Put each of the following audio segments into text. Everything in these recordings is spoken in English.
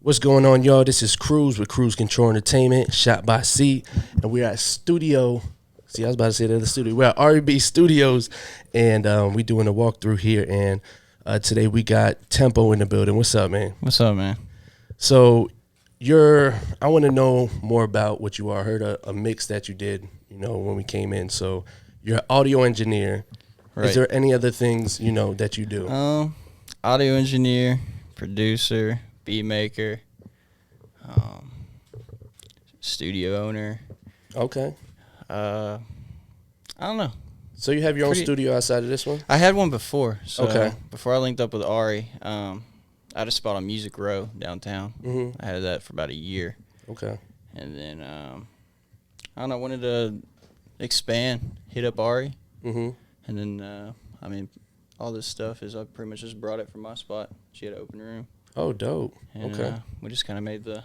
What's going on, y'all? This is Cruz with Cruz Control Entertainment, shot by C, and we're at Studio. See, I was about to say the other studio. We're at REB Studios, and we're doing a walkthrough here. And today we got Tempo in the building. What's up, man? What's up, man? So I want to know more about what you are. I heard a mix that you did, when we came in. So you're an audio engineer. Right. Is there any other things, that you do? Audio engineer, producer, beat maker, studio owner. Okay. I don't know. So you have your own studio outside of this one? I had one before. So okay. Before I linked up with Ari, I had a spot on Music Row downtown. Mm-hmm. I had that for about a year. Okay. And then, I don't know, I wanted to expand, hit up Ari. Mm-hmm. And then, all this stuff is I pretty much just brought it from my spot. She had an open room. Oh, dope. And, okay. We just kind of made the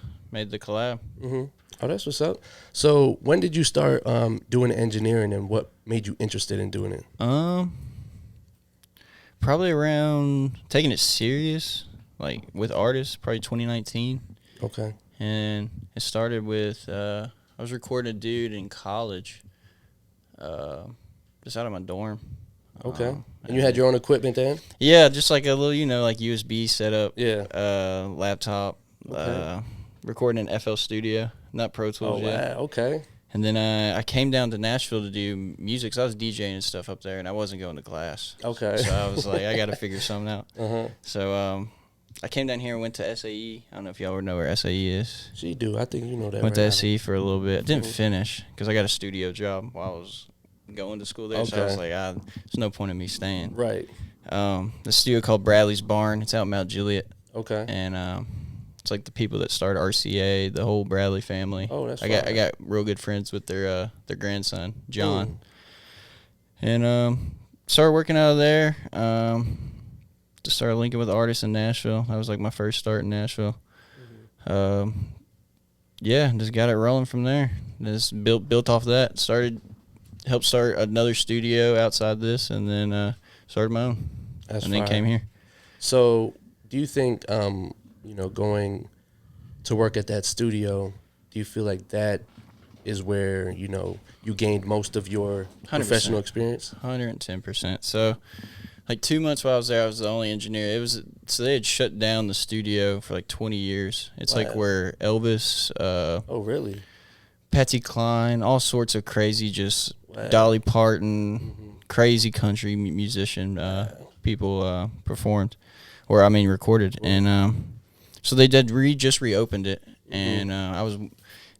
collab. Mm-hmm. Oh, that's what's up. So when did you start doing engineering, and what made you interested in doing it? Probably around taking it serious, like with artists, probably 2019. Okay. And it started with I was recording a dude in college, just out of my dorm. Okay. And you had your own equipment then? Yeah, just like a little, like USB setup. Yeah. Laptop. Okay. Recording in FL Studio, not Pro Tools yet. Wow. Okay. And then I came down to Nashville to do music. So I was DJing and stuff up there, and I wasn't going to class. Okay. So I was like, I got to figure something out. Uh-huh. So I came down here and went to SAE. I don't know if y'all know where SAE is. She do. I think you know that. Went to SAE for a little bit. I didn't finish because I got a studio job while I was going to school there. Okay. So I was like, there's no point in me staying. Right. The studio called Bradley's Barn. It's out in Mount Juliet. Okay. And it's like the people that started RCA, the whole Bradley family. Oh, that's I got real good friends with their grandson, John. And started working out of there. Just started linking with artists in Nashville. That was like my first start in Nashville. Just got it rolling from there. Just built off that. Helped start another studio outside this, and then started my own. Then came here. So, do you think, going to work at that studio, do you feel like that is where, you gained most of your 100%. Professional experience? 110%. So, like 2 months while I was there, I was the only engineer. So they had shut down the studio for like 20 years. It's like where Elvis. Oh, really? Patsy Cline, all sorts of crazy, just Dolly Parton, crazy country musician people recorded. And so they just reopened it. And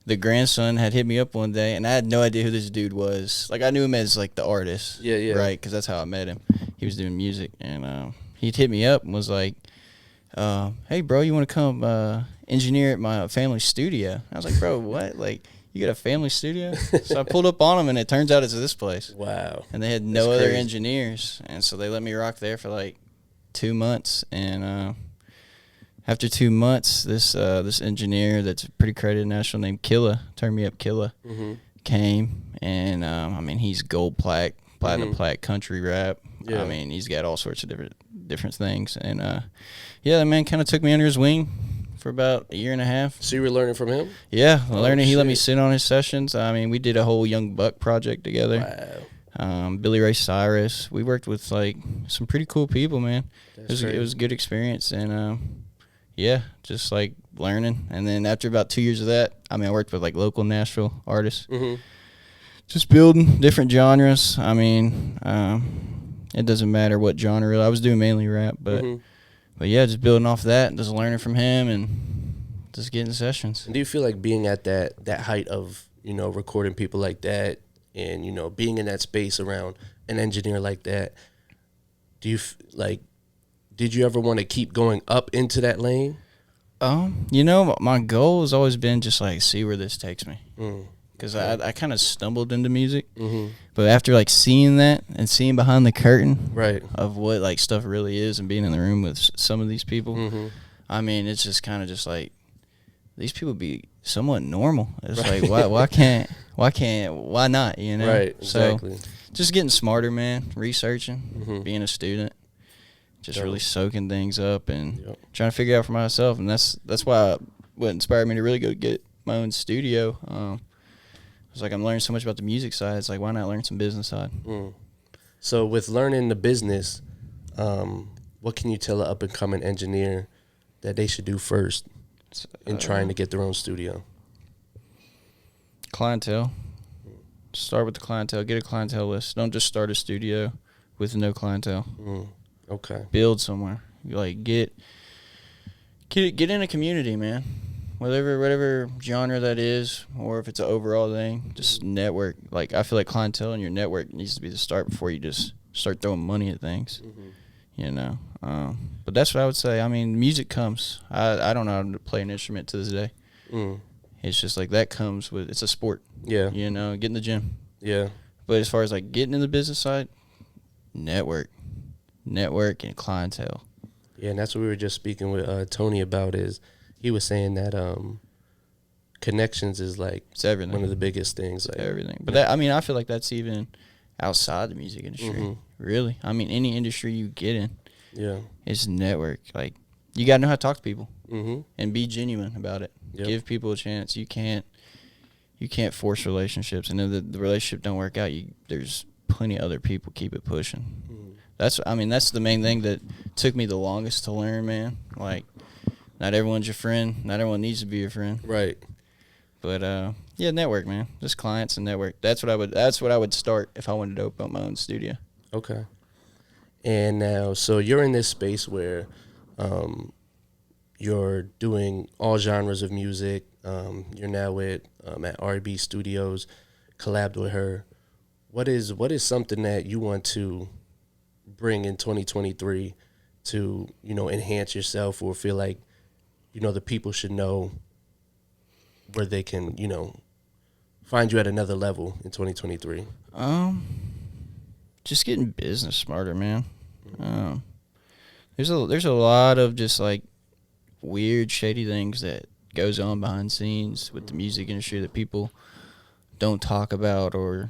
the grandson had hit me up one day, and I had no idea who this dude was. Like, I knew him as, like, the artist. Yeah. Right, because that's how I met him. He was doing music. And he'd hit me up and was like, hey, bro, you want to come engineer at my family studio? I was like, bro, what? Like, you got a family studio? So I pulled up on them, and it turns out it's this place. Wow. And they had no other engineers. And so they let me rock there for, like, 2 months. And after 2 months, this engineer that's pretty credited national named Killa, Turn Me Up Killa, came. And, he's gold plaque, platinum plaque, country rap. Yeah. He's got all sorts of different things. And, the man kind of took me under his wing for about a year and a half. So you were learning from him? Yeah, learning. He let me sit on his sessions. We did a whole Young Buck project together. Wow. Billy Ray Cyrus. We worked with like some pretty cool people, man. It was a good experience, and just like learning. And then after about 2 years of that, I worked with like local Nashville artists, just building different genres. It doesn't matter what genre. I was doing mainly rap, but just building off that, and just learning from him, and just getting sessions. And do you feel like being at that height of recording people like that, and being in that space around an engineer like that, did you ever want to keep going up into that lane? My goal has always been just like see where this takes me. Because I kind of stumbled into music, but after like seeing that and seeing behind the curtain of what like stuff really is, and being in the room with some of these people, it's just kind of just like these people be somewhat normal. It's like why not? Right, exactly. So just getting smarter, man. Researching, being a student, just Dope. really soaking things up and Yep. trying to figure it out for myself. And that's why what inspired me to really go get my own studio. It's like I'm learning so much about the music side. It's like, why not learn some business side? So with learning the business, what can you tell an up-and-coming engineer that they should do first in trying to get their own studio? Clientele. Start with the clientele. Get a clientele list. Don't just start a studio with no clientele. Okay. Build somewhere. Like get in a community, man. Whatever genre that is, or if it's an overall thing, just network. Like I feel like clientele and your network needs to be the start before you just start throwing money at things. You know. But that's what I would say. I mean, music comes. I don't know how to play an instrument to this day. It's just like that comes with, it's a sport. Yeah. You know, get in the gym. Yeah. But as far as like getting in the business side, network and clientele. Yeah, and that's what we were just speaking with Tony about. Is he was saying that connections is like It's everything. one of the biggest things. It's like, everything. But that, I mean, I feel like that's even outside the music industry. Really. I mean, any industry you get in, Yeah. it's network. Like, you got to know how to talk to people Mm-hmm. and be genuine about it. Yep. Give people a chance. You can't force relationships. And if the relationship don't work out, there's plenty of other people keep it pushing. That's the main thing that took me the longest to learn, man. Like, not everyone's your friend. Not everyone needs to be your friend. Right. But yeah, network, man. Just clients and network. That's what I would start if I wanted to open up my own studio. Okay. And now, so you're in this space where you're doing all genres of music. You're now with at R&B Studios, collabed with her. What is something that you want to bring in 2023 to, enhance yourself, or feel like, the people should know where they can, find you at another level in 2023? Just getting business smarter, man. There's a lot of just like weird, shady things that goes on behind scenes with the music industry that people don't talk about, or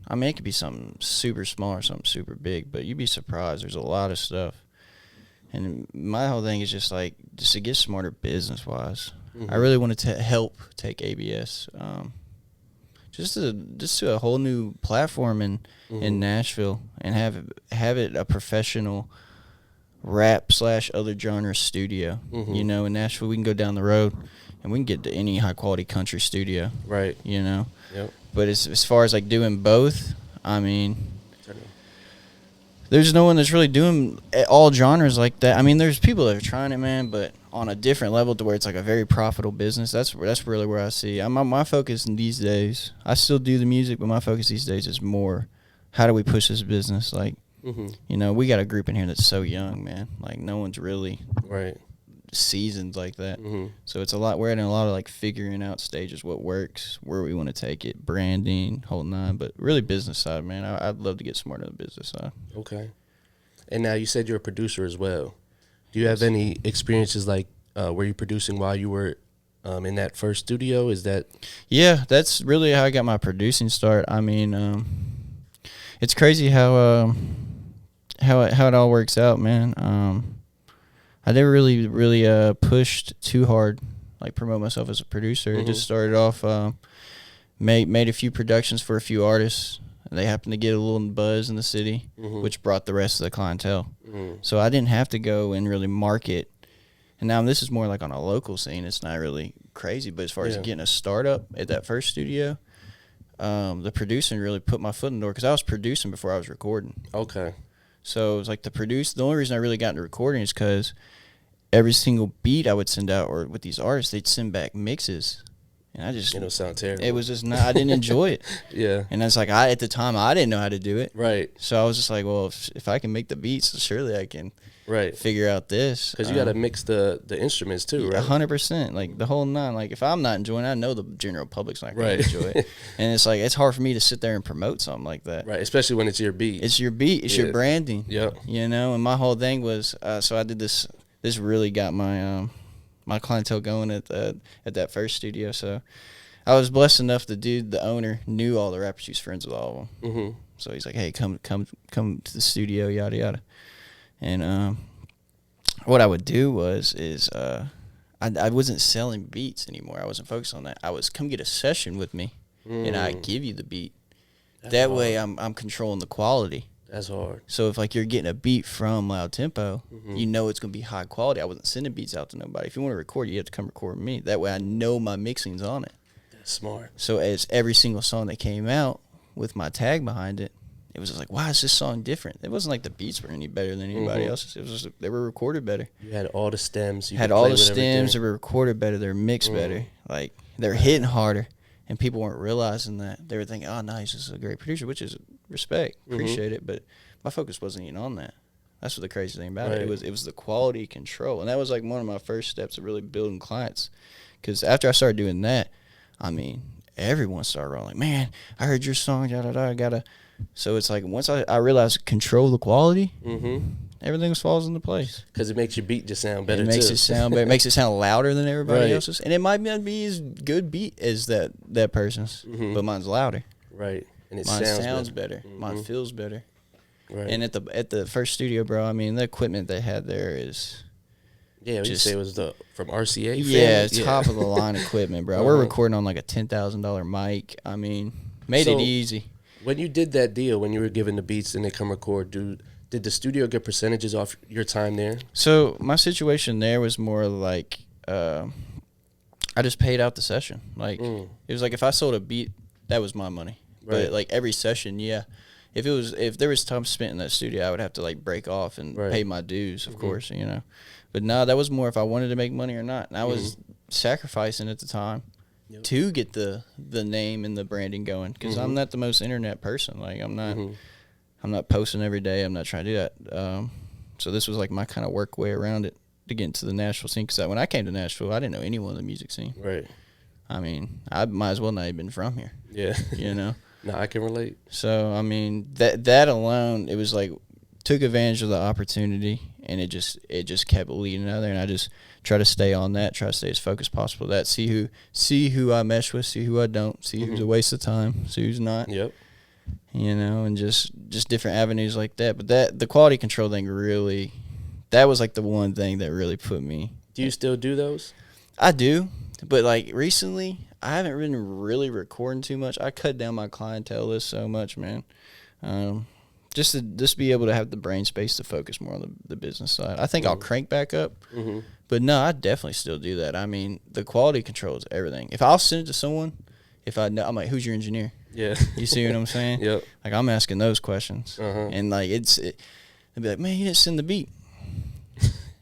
I mean, it could be something super small or something super big, but you'd be surprised. There's a lot of stuff. And my whole thing is just to get smarter business wise. I really want to help take ABS, just to a whole new platform in Nashville, and have it a professional rap / other genre studio. In Nashville we can go down the road and we can get to any high quality country studio. Right. Yep. But as far as like doing both, I mean, there's no one that's really doing all genres like that. I mean, there's people that are trying it, man, but on a different level to where it's like a very profitable business. That's really where I see. My focus in these days, I still do the music, but my focus these days is more, how do we push this business? Like, we got a group in here that's so young, man. Like, no one's really seasoned like that. So it's we're in a lot of like figuring out stages, what works, where we want to take it, branding, whole nine, but really business side, man. I'd love to get smarter on the business side. Okay. And now you said you're a producer as well. Do you have any experiences like were you producing while you were in that first studio? Is that? Yeah, that's really how I got my producing start. I mean, it's crazy how it all works out, man. I never really pushed too hard, like promote myself as a producer. I just started off, made a few productions for a few artists. They happened to get a little buzz in the city, which brought the rest of the clientele. So I didn't have to go and really market. And now this is more like on a local scene. It's not really crazy, but as far as getting a startup at that first studio, the producing really put my foot in the door, because I was producing before I was recording. Okay. So it was like the only reason I really got into recording is because every single beat I would send out, or with these artists, they'd send back mixes. And I just, sound terrible. It was just not, I didn't enjoy it. Yeah. And it's like, at the time, I didn't know how to do it. Right. So I was just like, well, if I can make the beats, surely I can figure out this. Because you got to mix the instruments too, right? 100%. Like the whole nine. Like if I'm not enjoying it, I know the general public's not going to enjoy it. And it's like, it's hard for me to sit there and promote something like that. Right. Especially when it's your beat. It's your beat. It's your branding. Yeah. And my whole thing was, so I did this. This really got my my clientele going at that first studio. So I was blessed enough the owner knew all the rappers. He was friends with all of them. So he's like, hey, come to the studio, yada yada. And what I would do I wasn't selling beats anymore. I wasn't focused on that. I was come get a session with me, and I give you the beat. That way, I'm controlling the quality. That's hard. So if like you're getting a beat from Loud Tempo, you know it's gonna be high quality. I wasn't sending beats out to nobody. If you want to record, you have to come record with me. That way, I know my mixing's on it. That's smart. So as every single song that came out with my tag behind it, it was just like, why is this song different? It wasn't like the beats were any better than anybody else's. It was just they were recorded better. You had all the stems. You had all the stems. They were recorded better. They were mixed better. Like they were hitting harder, and people weren't realizing that. They were thinking, "Oh, no, he's just a great producer," which is respect, appreciate it. But my focus wasn't even on that. That's what the crazy thing about it. It was the quality control, and that was like one of my first steps of really building clients. Because after I started doing that, I mean, everyone started rolling. Man, I heard your song. Da da da. I gotta. So it's like once I realized control the quality, everything falls into place. Because it makes your beat just sound better. It makes it sound better. It makes it sound louder than everybody else's, and it might not be as good beat as that person's, but mine's louder. Right, and mine sounds better. Mine feels better. Right. And at the first studio, bro, I mean the equipment they had there is. Yeah, you say it was from RCA. Yeah, top of the line equipment, bro. We're recording on like a $10,000 mic. I mean, made it easy. When you did that deal, when you were given the beats and they come record, did the studio get percentages off your time there? So my situation there was more like I just paid out the session. Like it was like if I sold a beat, that was my money. Right. But like every session, yeah. If there was time spent in that studio, I would have to like break off and pay my dues, of course, you know. But no, that was more if I wanted to make money or not. And I was sacrificing at the time to get the name and the branding going because I'm not the most internet person. Like I'm not posting every day. I'm not trying to do that. So this was like my kind of work way around it to get into the Nashville scene. Because when I came to Nashville, I didn't know anyone in the music scene. Right. I mean, I might as well not have been from here. Yeah. You know. No, I can relate. So I mean that alone, it was like took advantage of the opportunity, and it just kept leading out there, and I just try to stay on that, try to stay as focused as possible. That see who I mesh with, see who I don't, see who's a waste of time, see who's not. Yep. You know, and just different avenues like that. But the quality control thing really, that was like the one thing that really put me. Do you still do those? I do, but like recently, I haven't been really recording too much. I cut down my clientele list so much, man. Just to be able to have the brain space to focus more on the business side. I think I'll crank back up, but no, I definitely still do that. I mean, the quality control is everything. If I'll send it to someone, if I know, I'm like, who's your engineer? Yeah. You see what I'm saying? Yep. Like I'm asking those questions, and like they'll be like, man, you didn't send the beat.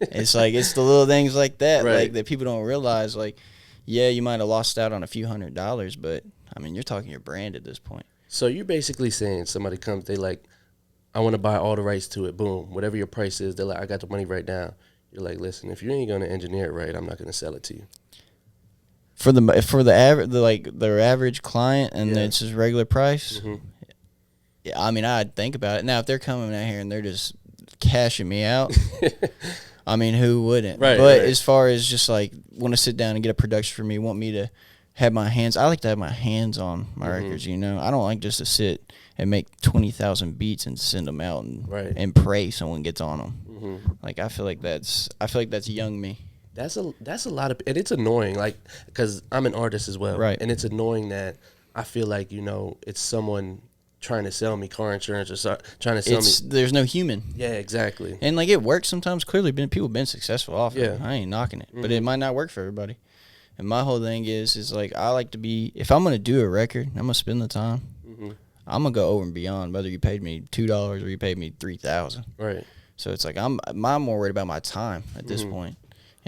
It's like it's the little things like that, like that people don't realize. Like, yeah, you might have lost out on a few $100s, but I mean, you're talking your brand at this point. So you're basically saying somebody comes, they like, I want to buy all the rights to it. Boom. Whatever your price is, they're like, I got the money right now. You're like, listen, if you ain't going to engineer it right, I'm not going to sell it to you. For their average client, and it's just regular price. Yeah, I mean, I'd think about it. Now, if they're coming out here and they're just cashing me out, I mean, who wouldn't? Right. But as far as just like want to sit down and get a production for me, want me to have my hands, I like to have my hands on my records. You know, I don't like just to sit and make 20,000 beats and send them out and pray someone gets on them. Like I feel like that's young me. That's a lot of, and it's annoying, like, because I'm an artist as well, right? And it's annoying that I feel like, you know, it's someone trying to sell me car insurance or trying to sell me. There's no human. Yeah, exactly. And like it works sometimes. Clearly, people been successful off it. I ain't knocking it, but it might not work for everybody. And my whole thing is like I like to be, if I'm gonna do a record, I'm gonna spend the time. I'm gonna go over and beyond, whether you paid me $2 or you paid me $3,000. Right. So it's like I'm more worried about my time at this point.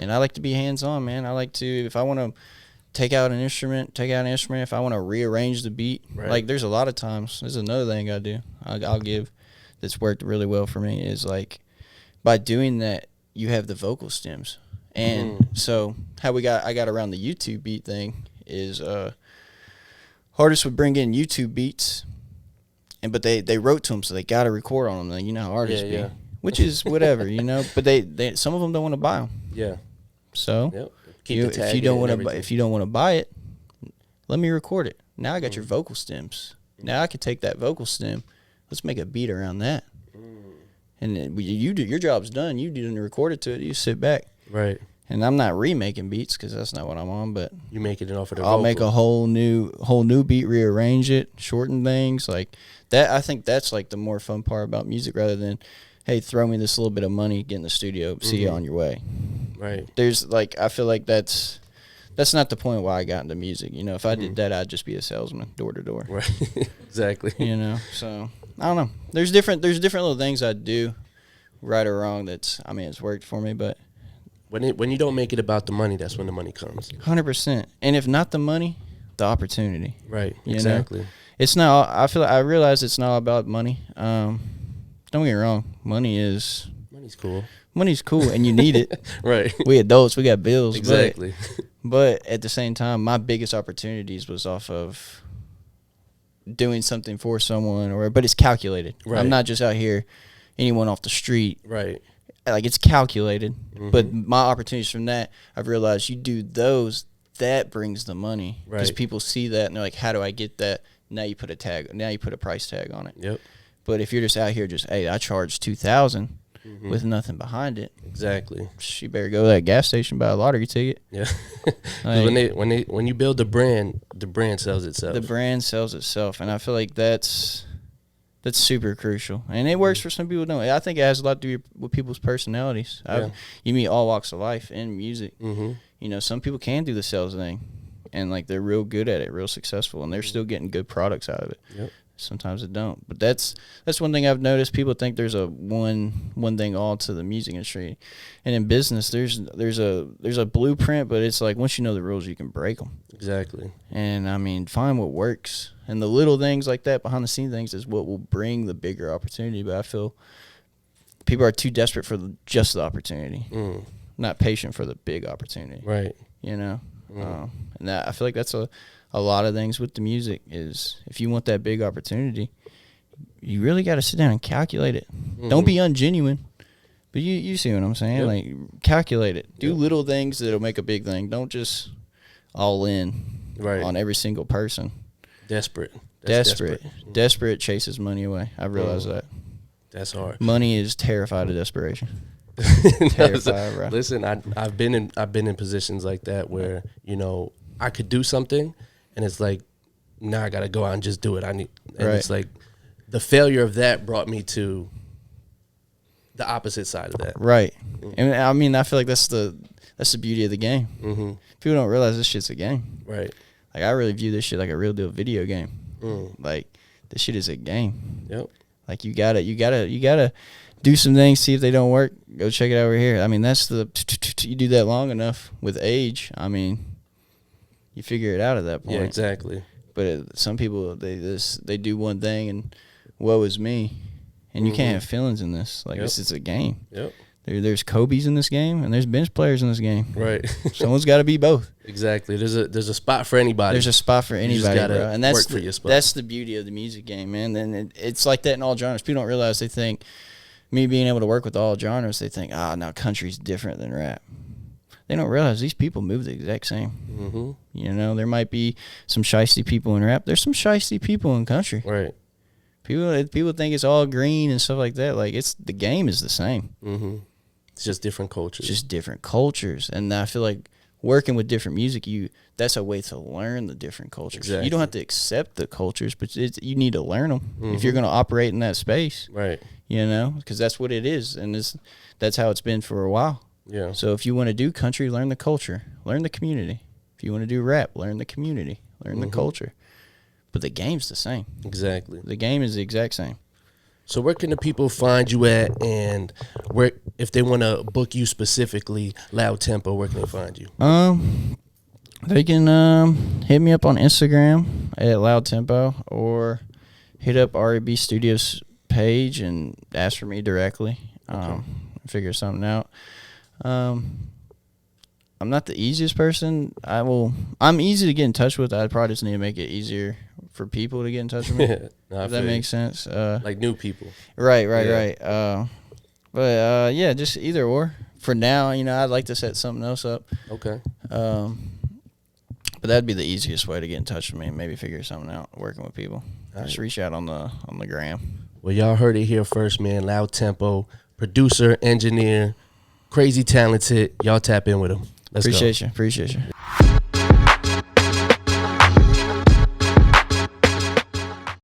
And I like to be hands-on, man. I like to, if I want to take out an instrument. If I want to rearrange the beat, like there's a lot of times, there's another thing I do, I'll give that's worked really well for me is like by doing that, you have the vocal stems. And so how I got around the YouTube beat thing is artists would bring in YouTube beats, but they wrote to them, so they got to record on them. Like, you know how artists be. Which is whatever, you know. But they some of them don't want to buy them. Yeah. So if you don't want to buy it, let me record it. Now I got your vocal stems. Now I can take that vocal stem. Let's make a beat around that. And your job's done. You didn't record it to it. You sit back. Right. And I'm not remaking beats because that's not what I'm on. But You making it off of the I'll vocal. make a whole new beat, rearrange it, shorten things like that. I think that's like the more fun part about music, rather than, hey, throw me this little bit of money, get in the studio, see you on your way. Right. There's like, I feel like that's not the point why I got into music. You know, if I did that, I'd just be a salesman, door to door. Right. Exactly. You know, so I don't know. There's different little things I do, right or wrong. It's worked for me, but When you don't make it about the money, that's when the money comes. 100%. And if not the money, the opportunity. Right. You Exactly. know? It's not. I realize it's not about money. Don't get me wrong. Money's cool. Money's cool, and you need it. Right. We adults, we got bills. Exactly. But at the same time, my biggest opportunities was off of doing something for someone, but it's calculated. Right. I'm not just out here, anyone off the street. Right. Like, it's calculated. But my opportunities from that, I've realized you do those, that brings the money. Because people see that and they're like, how do I get that? Now you put a price tag on it. Yep. But if you're just out here hey, I charge $2,000 with nothing behind it. Exactly. You better go to that gas station, buy a lottery ticket. Yeah. Like, when you build the brand sells itself. the brand sells itself, and I feel like that's super crucial, and it works for some people. Don't. I think it has a lot to do with people's personalities. You meet all walks of life in music. You know, some people can do the sales thing, and like they're real good at it, real successful, and they're still getting good products out of it. Yep. Sometimes it don't, but that's one thing I've noticed. People think there's a one thing all to the music industry, and in business there's a blueprint, but it's like once you know the rules, you can break them. Exactly. And find what works, and the little things like that, behind the scene things, is what will bring the bigger opportunity. But I feel people are too desperate for just the opportunity, not patient for the big opportunity. Right. You know, and that I feel like that's a lot of things with the music is if you want that big opportunity, you really got to sit down and calculate it. Don't be ungenuine, but you see what I'm saying? Like, calculate it. Do little things that'll make a big thing. Don't just all in on every single person. Desperate Chases money away. I realize that. That's hard. Money is terrified of desperation. Terrified, bro. Listen, I've been in positions like that where, you know, I could do something and it's like, now I gotta go out and just do it. It's like the failure of that brought me to the opposite side of that. Right. And I feel like that's the beauty of the game. People don't realize this shit's a game. Right. Like, I really view this shit like a real deal video game. Like, this shit is a game. Yep. Like, you gotta do some things, see if they don't work. Go check it out over here. That's you do that long enough with age. You figure it out at that point. Yeah, exactly. But some people, they do one thing and woe is me, and you can't have feelings in this. Like, this is a game. Yep. There's Kobe's in this game, and there's bench players in this game. Right. Someone's got to be both. Exactly. There's a spot for anybody. There's a spot for anybody, you just gotta bro. And that's work for your spot. That's the beauty of the music game, man. And it's like that in all genres. People don't realize, they think me being able to work with all genres, they think, now country's different than rap. They don't realize these people move the exact same. You know, there might be some shiesty people in rap. There's some shiesty people in country. Right. People think it's all green and stuff like that. Like, the game is the same. It's just different cultures. And I feel like working with different music, that's a way to learn the different cultures. Exactly. You don't have to accept the cultures, but you need to learn them if you're going to operate in that space. Right. You know, because that's what it is, and that's how it's been for a while. Yeah. So if you want to do country, learn the culture, learn the community. If you want to do rap, learn the community, learn the culture. But the game's the same. Exactly. The game is the exact same. So where can the people find you at, and where, if they want to book you specifically, Loud Tempo, where can they find you? They can hit me up on Instagram at Loud Tempo, or hit up REB Studios page and ask for me directly. Figure something out. I'm not the easiest person. I'm easy to get in touch with. I probably just need to make it easier for people to get in touch with me. If that makes sense. Like new people. Right. But just either or. For now, I'd like to set something else up. Okay. But that'd be the easiest way to get in touch with me and maybe figure something out working with people. Just reach out on the gram. Well, y'all heard it here first, man. Loud Tempo, producer, engineer, crazy talented. Y'all tap in with him. Let's go. Appreciate you.